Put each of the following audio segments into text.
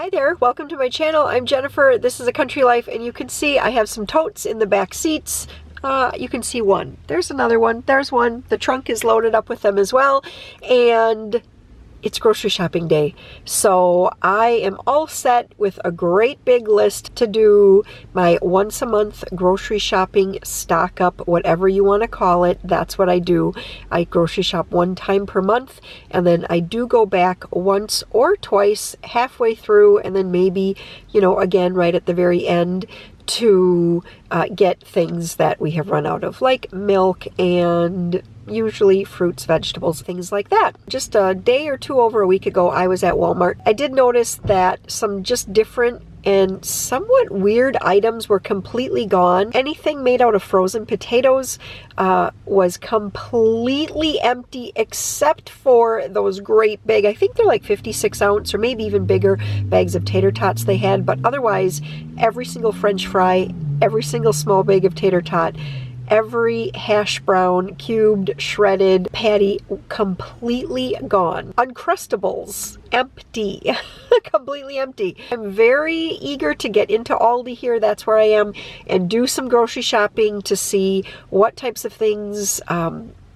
Hi there, welcome to my channel. I'm Jennifer. This is a country life, and you can see I have some totes in the back seats. You can see one. There's another one. There's one. The trunk is loaded up with them as well, and it's grocery shopping day. So I am all set with a great big list to do my once a month grocery shopping stock up, whatever you want to call it. That's what I do. I grocery shop one time per month, and then I do go back once or twice halfway through, and then maybe, again right at the very end to get things that we have run out of, like milk and usually fruits, vegetables, things like that. Just a day or two over a week ago, I was at Walmart. I did notice that some just different and somewhat weird items were completely gone. Anything made out of frozen potatoes was completely empty, except for those great big, I think they're like 56 ounce or maybe even bigger bags of tater tots they had. But otherwise, every single French fry, every single small bag of tater tot, every hash brown, cubed, shredded patty, completely gone. Uncrustables, empty, completely empty. I'm very eager to get into Aldi here, that's where I am, and do some grocery shopping to see what types of things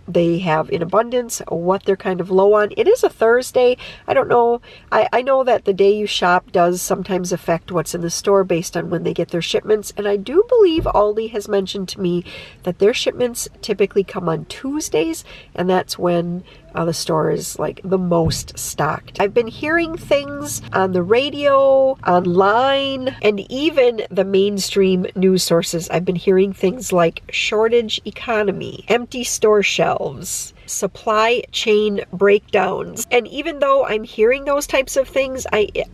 they have in abundance, what they're kind of low on. It is a Thursday. I don't know. I know that the day you shop does sometimes affect what's in the store based on when they get their shipments. And I do believe Aldi has mentioned to me that their shipments typically come on Tuesdays, and that's when the store is like the most stocked. I've been hearing things on the radio, online, and even the mainstream news sources. I've been hearing things like shortage economy, empty store shelves, supply chain breakdowns. And even though I'm hearing those types of things,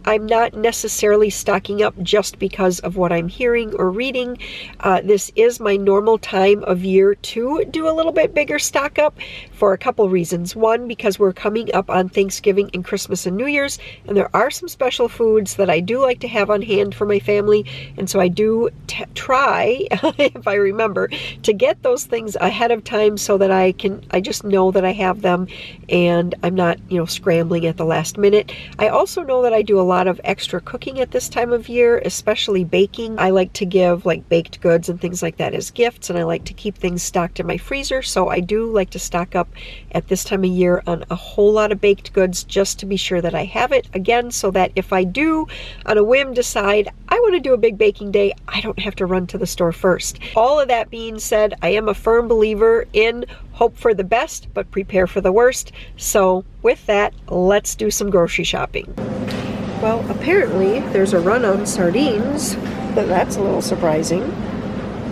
I'm not necessarily stocking up just because of what I'm hearing or reading. This is my normal time of year to do a little bit bigger stock up for a couple reasons. One, because we're coming up on Thanksgiving and Christmas and New Year's, and there are some special foods that I do like to have on hand for my family, and so I do try, if I remember, to get those things ahead of time so that I just know that I have them and I'm not, scrambling at the last minute. I also know that I do a lot of extra cooking at this time of year, especially baking. I like to give like baked goods and things like that as gifts, and I like to keep things stocked in my freezer, so I do like to stock up at this time of year on a whole lot of baked goods just to be sure that I have it, again, so that if I do on a whim decide I want to do a big baking day, I don't have to run to the store first. All of that being said, I am a firm believer in hope for the best, but prepare for the worst. So with that, let's do some grocery shopping. Well, apparently there's a run on sardines, but that's a little surprising.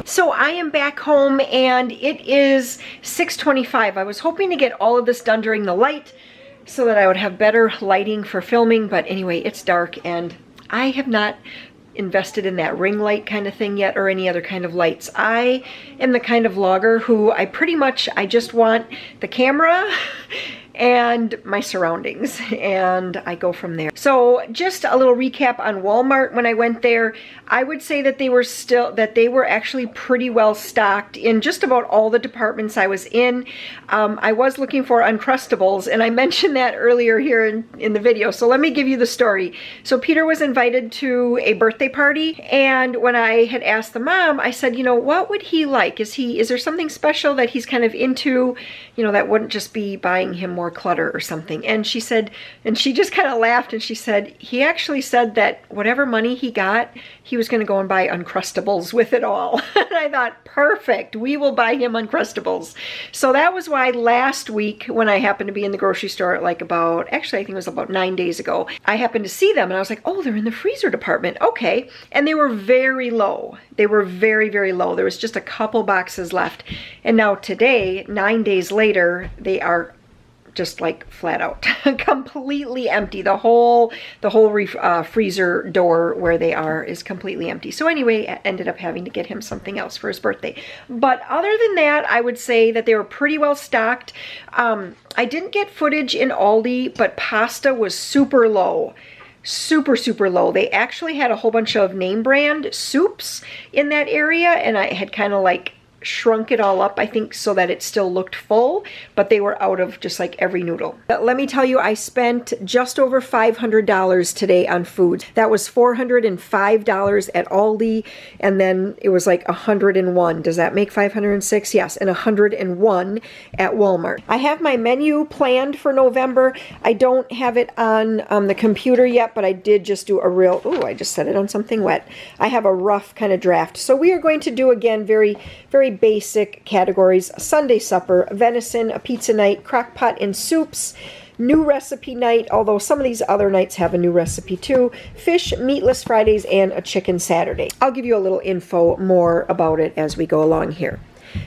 So I am back home and it is 6:25. I was hoping to get all of this done during the light so that I would have better lighting for filming, but anyway, it's dark and I have not invested in that ring light kind of thing yet, or any other kind of lights. I am the kind of vlogger who I just want the camera and my surroundings, and I go from there. So just a little recap on Walmart. When I went there, I would say that they were actually pretty well stocked in just about all the departments I was in. I was looking for Uncrustables, and I mentioned that earlier here in the video, so let me give you the story. So Peter was invited to a birthday party, and when I had asked the mom, I said, what would he like? Is there something special that he's kind of into, that wouldn't just be buying him more clutter or something? And she said, and she just kind of laughed, and she said, he actually said that whatever money he got, he was going to go and buy Uncrustables with it all. And I thought, perfect, we will buy him Uncrustables. So that was why last week, when I happened to be in the grocery store I think it was about 9 days ago, I happened to see them and I was like, oh, they're in the freezer department. Okay. And they were very low. They were very, very low. There was just a couple boxes left. And now today, 9 days later, they are just like flat out completely empty. The whole freezer door where they are is completely empty. So anyway, I ended up having to get him something else for his birthday. But other than that, I would say that they were pretty well stocked. I didn't get footage in Aldi, but pasta was super low. Super low. They actually had a whole bunch of name brand soups in that area, and I had kind of like shrunk it all up, I think, so that it still looked full, but they were out of just like every noodle. But let me tell you, I spent just over $500 today on food. That was $405 at Aldi, and then it was like 101. Does that make 506? Yes, and 101 at Walmart. I have my menu planned for November. I don't have it on the computer yet, but I did just do a real, ooh, I just set it on something wet. I have a rough kind of draft. So we are going to do, again, very basic categories: Sunday supper, venison, a pizza night, crock pot and soups, new recipe night, although some of these other nights have a new recipe too, fish, meatless Fridays, and a chicken Saturday. I'll give you a little info more about it as we go along here.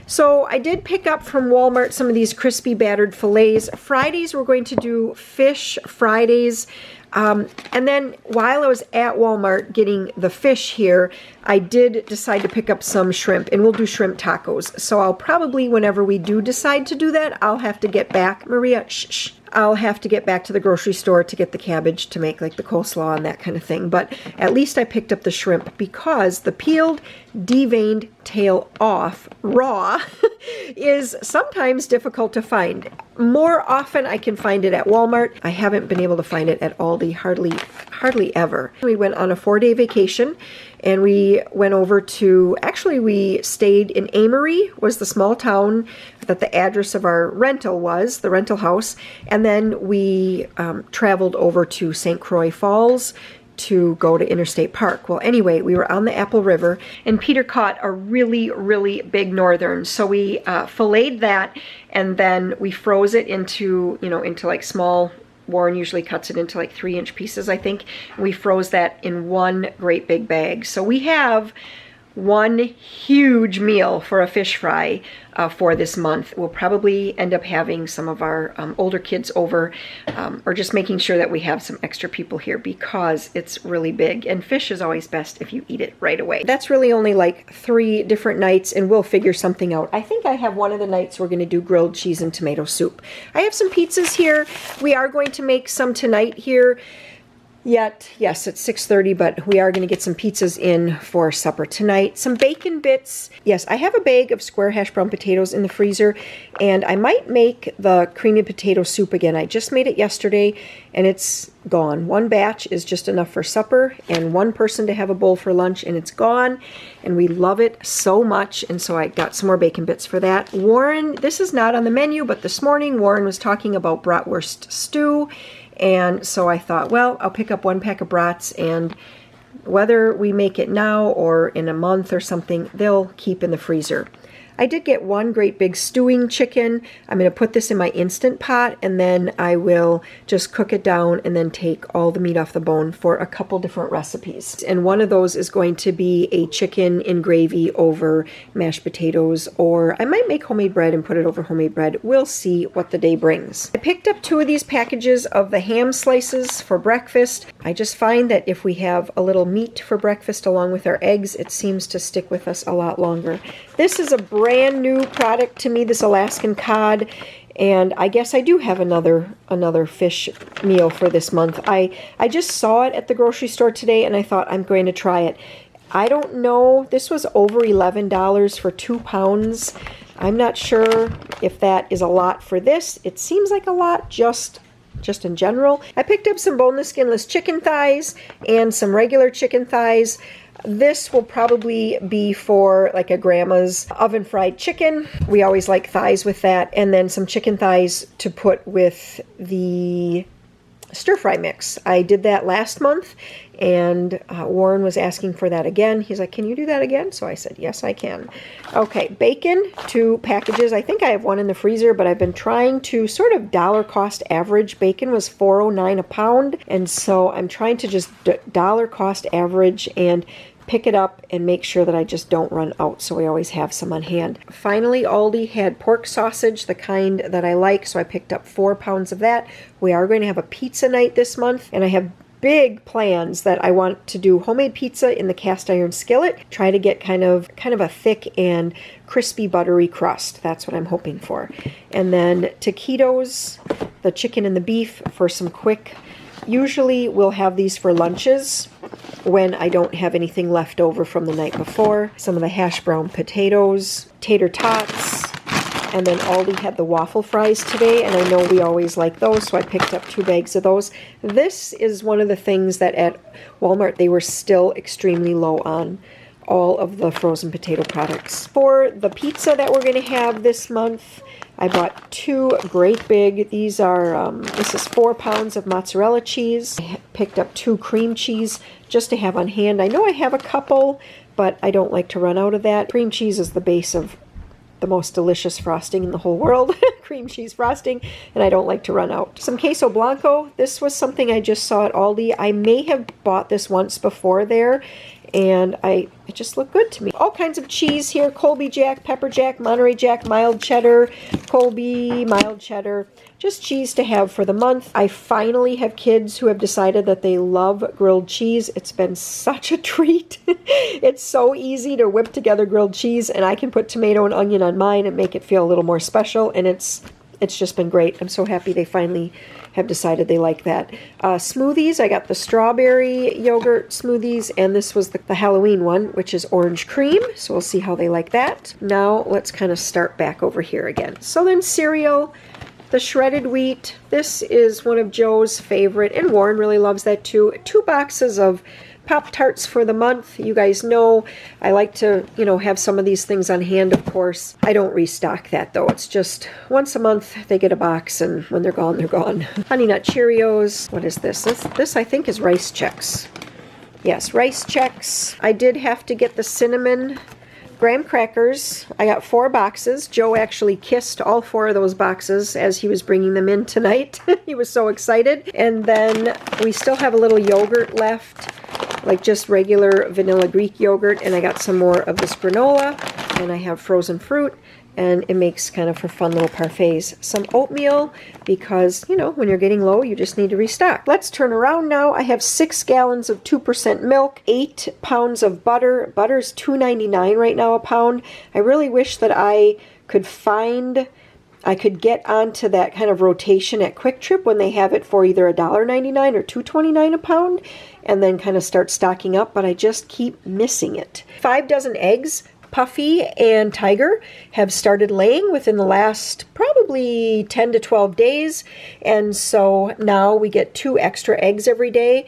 So I did pick up from Walmart some of these crispy battered fillets. Fridays we're going to do fish Fridays. And then while I was at Walmart getting the fish here, I did decide to pick up some shrimp, and we'll do shrimp tacos. So I'll probably, whenever we do decide to do that, I'll have to get back, Maria, shh. I'll have to get back to the grocery store to get the cabbage to make like the coleslaw and that kind of thing. But at least I picked up the shrimp because the peeled, deveined tail off, raw, is sometimes difficult to find. More often I can find it at Walmart. I haven't been able to find it at Aldi hardly ever. We went on a 4-day vacation, and we went over to, actually we stayed in Amory, was the small town that the address of our rental was, the rental house, and then we traveled over to St. Croix Falls to go to Interstate Park. Well, anyway, we were on the Apple River, and Peter caught a really big northern. So we filleted that, and then we froze it into, into like small, Warren usually cuts it into like 3-inch pieces, I think. We froze that in one great big bag. So we have one huge meal for a fish fry for this month. We'll probably end up having some of our older kids over, or just making sure that we have some extra people here because it's really big, and fish is always best if you eat it right away. That's really only like 3 different nights, and we'll figure something out. I think I have one of the nights we're going to do grilled cheese and tomato soup. I have some pizzas here. We are going to make some tonight here. Yet, yes, it's 6:30, but we are going to get some pizzas in for supper tonight. Some bacon bits. Yes, I have a bag of square hash brown potatoes in the freezer, and I might make the creamy potato soup again. I just made it yesterday, and it's gone. One batch is just enough for supper, and one person to have a bowl for lunch, and it's gone, and we love it so much, and so I got some more bacon bits for that. Warren, this is not on the menu, but this morning Warren was talking about Bratwurst Stew, and so I thought, well, I'll pick up 1 pack of brats, and whether we make it now or in a month or something, they'll keep in the freezer. I did get one great big stewing chicken. I'm going to put this in my Instant Pot, and then I will just cook it down and then take all the meat off the bone for a couple different recipes. And one of those is going to be a chicken in gravy over mashed potatoes, or I might make homemade bread and put it over homemade bread. We'll see what the day brings. I picked up 2 of these packages of the ham slices for breakfast. I just find that if we have a little meat for breakfast along with our eggs, it seems to stick with us a lot longer. This is a brand new product to me, this Alaskan Cod, and I guess I do have another fish meal for this month. I just saw it at the grocery store today, and I thought I'm going to try it. I don't know, this was over $11 for 2 pounds. I'm not sure if that is a lot for this. It seems like a lot just in general. I picked up some boneless, skinless chicken thighs and some regular chicken thighs. This will probably be for like a grandma's oven fried chicken. We always like thighs with that. And then some chicken thighs to put with the stir fry mix. I did that last month, and Warren was asking for that again. He's like, can you do that again? So I said, yes, I can. Okay, bacon, 2 packages. I think I have 1 in the freezer, but I've been trying to sort of dollar cost average. Bacon was $4.09 a pound, and so I'm trying to just dollar cost average and pick it up and make sure that I just don't run out, so we always have some on hand. Finally, Aldi had pork sausage, the kind that I like, so I picked up 4 pounds of that. We are going to have a pizza night this month, and I have big plans that I want to do homemade pizza in the cast iron skillet. Try to get kind of a thick and crispy buttery crust. That's what I'm hoping for. And then taquitos, the chicken and the beef for some quick. Usually we'll have these for lunches. when I don't have anything left over from the night before. Some of the hash brown potatoes, tater tots, and then Aldi had the waffle fries today, and I know we always like those, so I picked up 2 bags of those. This is one of the things that at Walmart they were still extremely low on, all of the frozen potato products. For the pizza that we're going to have this month, I bought 2 great big, these are, this is 4 pounds of mozzarella cheese. I picked up 2 cream cheese just to have on hand. I know I have a couple, but I don't like to run out of that. Cream cheese is the base of the most delicious frosting in the whole world, cream cheese frosting, and I don't like to run out. Some queso blanco. This was something I just saw at Aldi. I may have bought this once before there, and it just looked good to me. All kinds of cheese here: Colby Jack, Pepper Jack, Monterey Jack, mild cheddar, Colby, mild cheddar. Just cheese to have for the month. I finally have kids who have decided that they love grilled cheese. It's been such a treat. It's so easy to whip together grilled cheese, and I can put tomato and onion on mine and make it feel a little more special, and it's just been great. I'm so happy they finally have decided they like that. Smoothies, I got the strawberry yogurt smoothies, and this was the Halloween one, which is orange cream, so we'll see how they like that. Now let's kind of start back over here again. So then cereal, the shredded wheat. This is one of Joe's favorite, and Warren really loves that too. 2 boxes of Pop-Tarts for the month. You guys know I like to, have some of these things on hand, of course. I don't restock that, though. It's just once a month they get a box, and when they're gone, they're gone. Honey Nut Cheerios. What is this? This I think is Rice Chex. Yes, Rice Chex. I did have to get the cinnamon graham crackers. I got 4 boxes. Joe actually kissed all 4 of those boxes as he was bringing them in tonight. He was so excited. And then we still have a little yogurt left, like just regular vanilla Greek yogurt, and I got some more of this granola, and I have frozen fruit, and it makes kind of for fun little parfaits. Some oatmeal, because, when you're getting low, you just need to restock. Let's turn around now. I have 6 gallons of 2% milk, 8 pounds of butter. Butter's $2.99 right now a pound. I really wish that I could get onto that kind of rotation at Quick Trip when they have it for either $1.99 or $2.29 a pound, and then kind of start stocking up, but I just keep missing it. 5 dozen eggs. Puffy and Tiger have started laying within the last probably 10 to 12 days, and so now we get 2 extra eggs every day.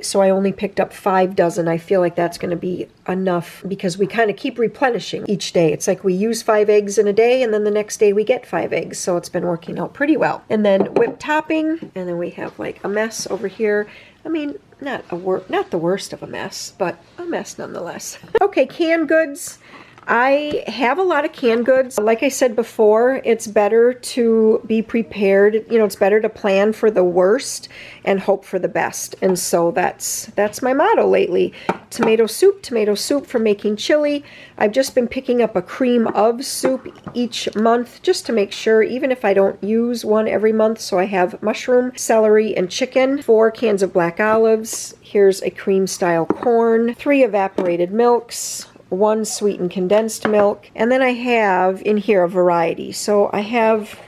So I only picked up 5 dozen. I feel like that's going to be enough because we kind of keep replenishing each day. It's like we use 5 eggs in a day, and then the next day we get 5 eggs, so it's been working out pretty well. And then whipped topping, and then we have like a mess over here. I mean, not the worst of a mess, but a mess nonetheless. Okay, canned goods. I have a lot of canned goods. Like I said before, it's better to be prepared. It's better to plan for the worst and hope for the best. And so that's my motto lately. Tomato soup for making chili. I've just been picking up a cream of soup each month just to make sure, even if I don't use one every month. So I have mushroom, celery, and chicken. 4 cans of black olives. Here's a cream style corn. 3 evaporated milks. 1 sweetened condensed milk, and then I have in here a variety. So I have,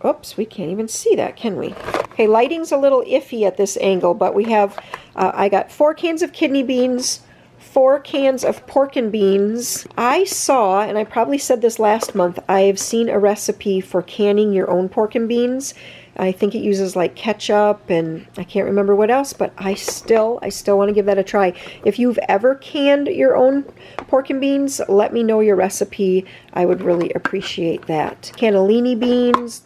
oops, we can't even see that, can we? Okay, lighting's a little iffy at this angle, but we have, I got 4 cans of kidney beans, 4 cans of pork and beans. I saw, and I probably said this last month, I've seen a recipe for canning your own pork and beans. I think it uses like ketchup, and I can't remember what else, but I still want to give that a try. If you've ever canned your own pork and beans, let me know your recipe. I would really appreciate that. Cannellini beans,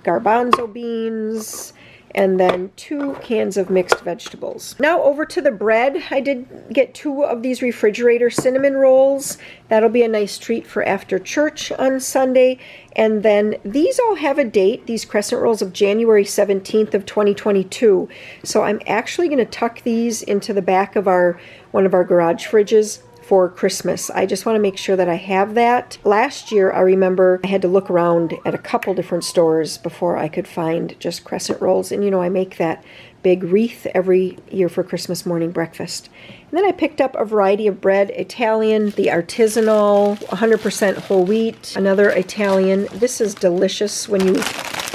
garbanzo beans, and then 2 cans of mixed vegetables. Now over to the bread. I did get 2 of these refrigerator cinnamon rolls. That'll be a nice treat for after church on Sunday. And then these all have a date, these crescent rolls, of January 17th of 2022. So I'm actually going to tuck these into the back of one of our garage fridges for Christmas. I just want to make sure that I have that. Last year, I remember I had to look around at a couple different stores before I could find just crescent rolls. And I make that big wreath every year for Christmas morning breakfast. And then I picked up a variety of bread. Italian, the artisanal, 100% whole wheat, another Italian. This is delicious when you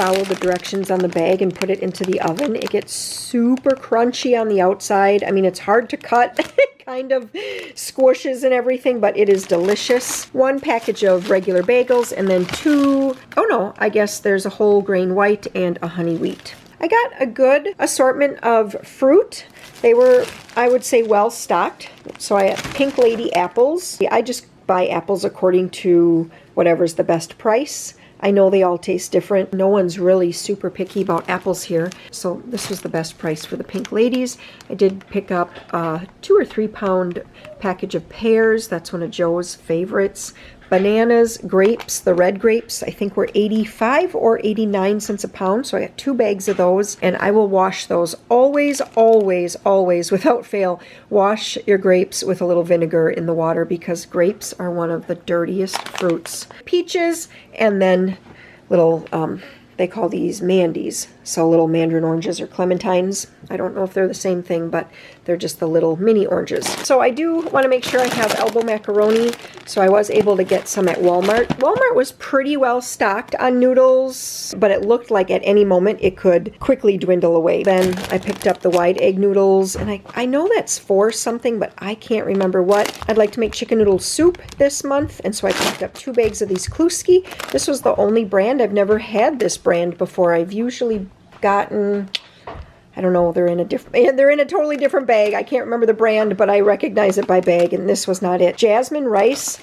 follow the directions on the bag and put it into the oven. It gets super crunchy on the outside. I mean, it's hard to cut. It kind of squishes and everything, but it is delicious. 1 package of regular bagels, and then 2, oh no, I guess there's a whole grain white and a honey wheat. I got a good assortment of fruit. They were, I would say, well stocked. So I had Pink Lady apples. I just buy apples according to whatever's the best price. I know they all taste different. No one's really super picky about apples here. So this was the best price for the Pink Ladies. I did pick up a 2 or 3 pound package of pears. That's one of Joe's favorites. Bananas, grapes, the red grapes, I think were 85 or 89 cents a pound. So I got 2 bags of those, and I will wash those. Always, always, always, without fail, wash your grapes with a little vinegar in the water, because grapes are one of the dirtiest fruits. Peaches, and then little, they call these Mandies. So little mandarin oranges or clementines. I don't know if they're the same thing, but they're just the little mini oranges. So I do want to make sure I have elbow macaroni. So I was able to get some at Walmart. Walmart was pretty well stocked on noodles, but it looked like at any moment it could quickly dwindle away. Then I picked up the wide egg noodles, and I know that's for something, but I can't remember what. I'd like to make chicken noodle soup this month, and so I picked up 2 bags of these Kluski. This was the only brand. I've never had this brand before. I've usually gotten, I don't know, they're in a totally different bag. I can't remember the brand, but I recognize it by bag, and this was not it. Jasmine rice.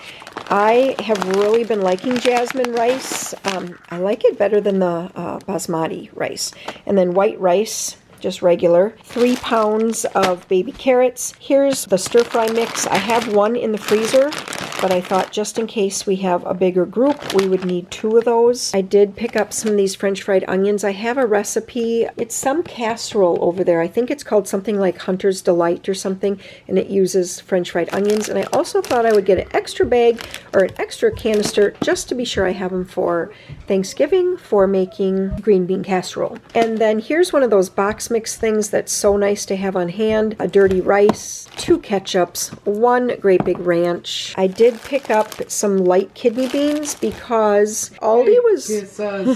I have really been liking jasmine rice. I like it better than the basmati rice. And then white rice, just regular. 3 pounds of baby carrots. Here's the stir fry mix. I have 1 in the freezer, but I thought just in case we have a bigger group, we would need 2 of those. I did pick up some of these French fried onions. I have a recipe. It's some casserole over there. I think it's called something like Hunter's Delight or something, and it uses French fried onions. And I also thought I would get an extra bag or an extra canister just to be sure I have them for Thanksgiving for making green bean casserole. And then here's one of those box mix things that's so nice to have on hand. A dirty rice, 2 ketchups, 1 Great Big Ranch. I did pick up some light kidney beans because Aldi was...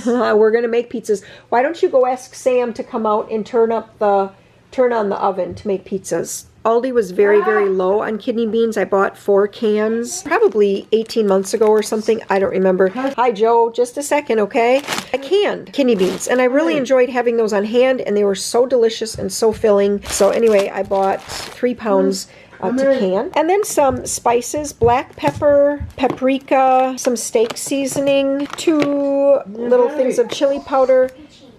We're going to make pizzas. Why don't you go ask Sam to come out and turn on the oven to make pizzas? Aldi was very, very low on kidney beans. I bought 4 cans probably 18 months ago or something. I don't remember. Hi, Joe. Just a second, okay? I canned kidney beans, and I really enjoyed having those on hand, and they were so delicious and so filling. So anyway, I bought 3 pounds to can. And then some spices, black pepper, paprika, some steak seasoning, 2 little things of chili powder,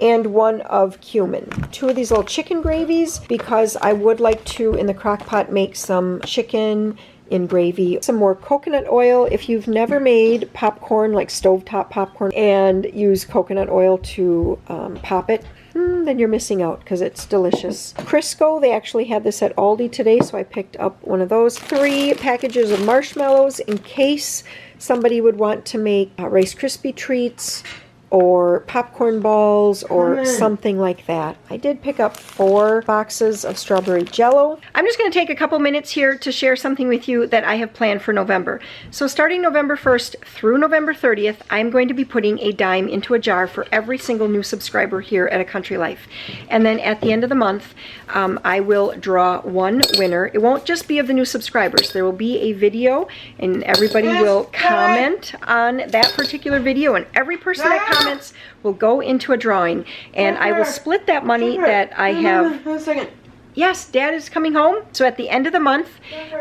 and 1 of cumin. 2 of these little chicken gravies, because I would like to, in the crock pot, make some chicken in gravy. Some more coconut oil. If you've never made popcorn, like stovetop popcorn, and use coconut oil to pop it, then you're missing out, because it's delicious. Crisco, they actually had this at Aldi today, so I picked up 1 of those. 3 packages of marshmallows in case somebody would want to make Rice Krispie treats or popcorn balls or something like that. I did pick up 4 boxes of strawberry jello. I'm just going to take a couple minutes here to share something with you that I have planned for November. So starting November 1st through November 30th, I'm going to be putting a dime into a jar for every single new subscriber here at A Country Life. And then at the end of the month, I will draw 1 winner. It won't just be of the new subscribers. There will be a video, and everybody will comment on that particular video, and every person that comments will go into a drawing, and I will split that money that I have. Yes, Dad is coming home. So at the end of the month,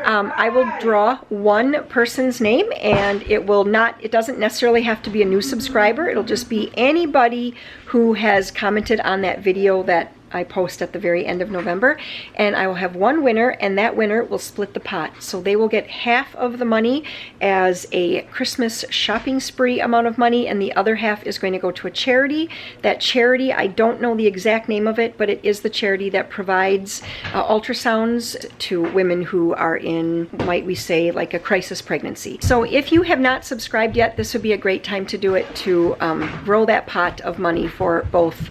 I will draw 1 person's name, and it doesn't necessarily have to be a new subscriber. It'll just be anybody who has commented on that video that I post at the very end of November, and I will have 1 winner, and that winner will split the pot. So they will get half of the money as a Christmas shopping spree amount of money, and the other half is going to go to a charity. That charity, I don't know the exact name of it, but it is the charity that provides ultrasounds to women who are in, might we say, like a crisis pregnancy. So if you have not subscribed yet, this would be a great time to do it, to grow that pot of money for both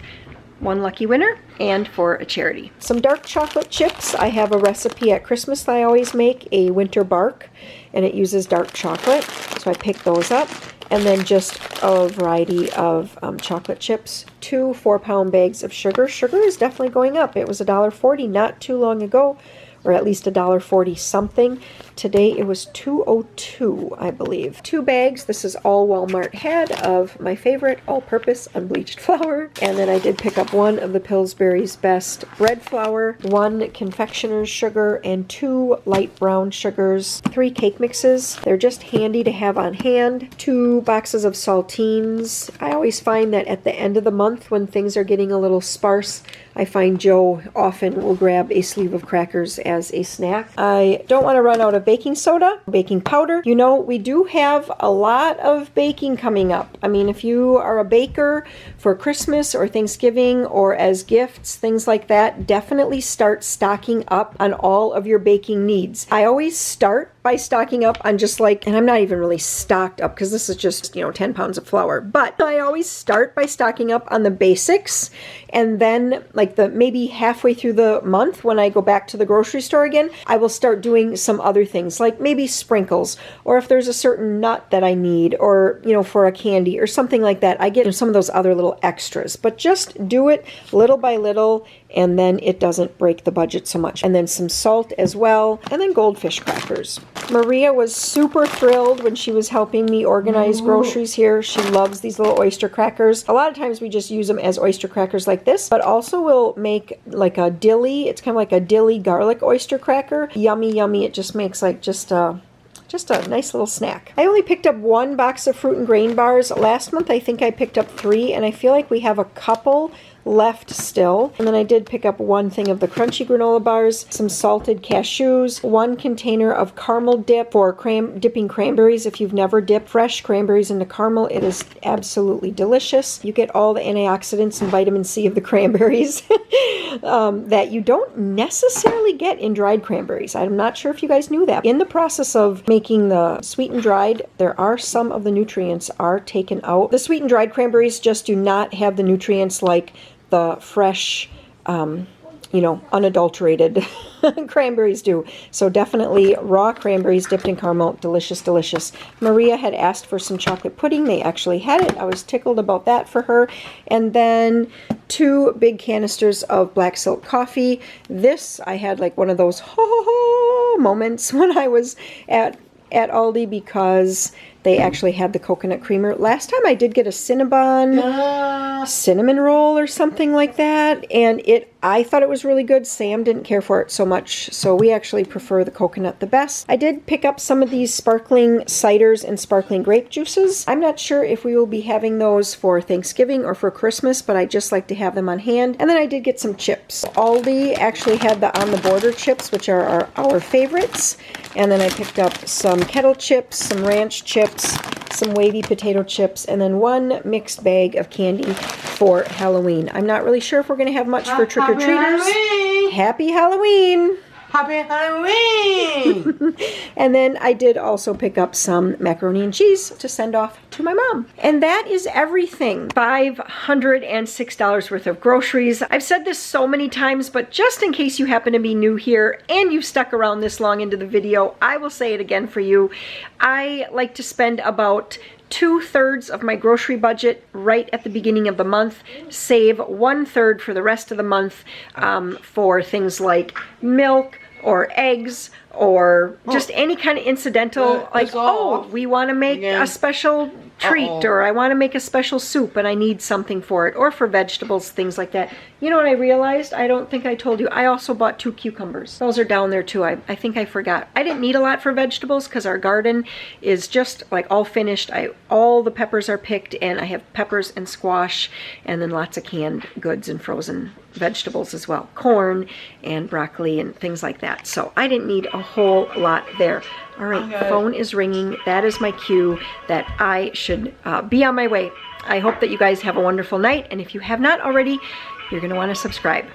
1 lucky winner and for a charity. Some dark chocolate chips. I have a recipe at Christmas that I always make, a winter bark, and it uses dark chocolate. So I picked those up. and then just a variety of chocolate chips. 2 4-pound bags of sugar. Sugar is definitely going up. It was $1.40 not too long ago, or at least $1.40 something. Today it was $2.02, I believe. 2 bags, this is all Walmart had, of my favorite all-purpose unbleached flour. And then I did pick up 1 of the Pillsbury's Best bread flour, 1 confectioner's sugar, and 2 light brown sugars, 3 cake mixes. They're just handy to have on hand. 2 boxes of saltines. I always find that at the end of the month when things are getting a little sparse, I find Joe often will grab a sleeve of crackers as a snack. I don't want to run out of baking soda, baking powder. You know, we do have a lot of baking coming up. I mean, if you are a baker for Christmas or Thanksgiving or as gifts, things like that, definitely start stocking up on all of your baking needs. I always start by stocking up on just like, and I'm not even really stocked up because this is just, 10 pounds of flour, but I always start by stocking up on the basics, and then like maybe halfway through the month when I go back to the grocery store again, I will start doing some other things like maybe sprinkles, or if there's a certain nut that I need, or for a candy or something like that, I get some of those other little extras. But just do it little by little, and then it doesn't break the budget so much. And then some salt as well, and then goldfish crackers. Maria was super thrilled when she was helping me organize groceries here. She loves these little oyster crackers. A lot of times we just use them as oyster crackers like this, but also we'll make like a dilly. It's kind of like a dilly garlic oyster cracker. Yummy, yummy. It just makes like just a nice little snack. I only picked up 1 box of fruit and grain bars. Last month I think I picked up 3, and I feel like we have a couple left still. And then I did pick up 1 thing of the crunchy granola bars, some salted cashews, 1 container of caramel dip for dipping cranberries. If you've never dipped fresh cranberries into caramel, it is absolutely delicious. You get all the antioxidants and vitamin C of the cranberries that you don't necessarily get in dried cranberries. I'm not sure if you guys knew that. In the process of making the sweet and dried, there are some of the nutrients are taken out. The sweet and dried cranberries just do not have the nutrients like the fresh, unadulterated cranberries do. So definitely raw cranberries dipped in caramel, delicious, delicious. Maria had asked for some chocolate pudding. They actually had it. I was tickled about that for her. And then 2 big canisters of black silk coffee. This, I had like one of those ho-ho-ho moments when I was at Aldi because they actually had the coconut creamer. Last time I did get a cinnamon roll or something like that, and I thought it was really good. Sam didn't care for it so much, so we actually prefer the coconut the best. I did pick up some of these sparkling ciders and sparkling grape juices. I'm not sure if we will be having those for Thanksgiving or for Christmas, but I just like to have them on hand. And then I did get some chips. Aldi actually had the On the Border chips, which are our favorites. And then I picked up some kettle chips, some ranch chips, some wavy potato chips, and then 1 mixed bag of candy for Halloween. I'm not really sure if we're going to have much for trick-or-treaters. Happy Halloween! Happy Halloween! And then I did also pick up some macaroni and cheese to send off to my mom. And that is everything. $506 worth of groceries. I've said this so many times, but just in case you happen to be new here and you've stuck around this long into the video, I will say it again for you. I like to spend about 2/3 of my grocery budget right at the beginning of the month, save 1/3 for the rest of the month for things like milk or eggs or just any kind of incidental, like, oh, we want to make a special treat, or I want to make a special soup and I need something for it, or for vegetables, things like that. You know what I realized? I don't think I told you. I also bought 2 cucumbers. Those are down there too. I think I forgot. I didn't need a lot for vegetables because our garden is just like all finished. All the peppers are picked, and I have peppers and squash, and then lots of canned goods and frozen vegetables as well. Corn and broccoli and things like that. So I didn't need a whole lot there. All right, okay. Phone is ringing. That is my cue that I should be on my way. I hope that you guys have a wonderful night, and if you have not already, you're going to want to subscribe.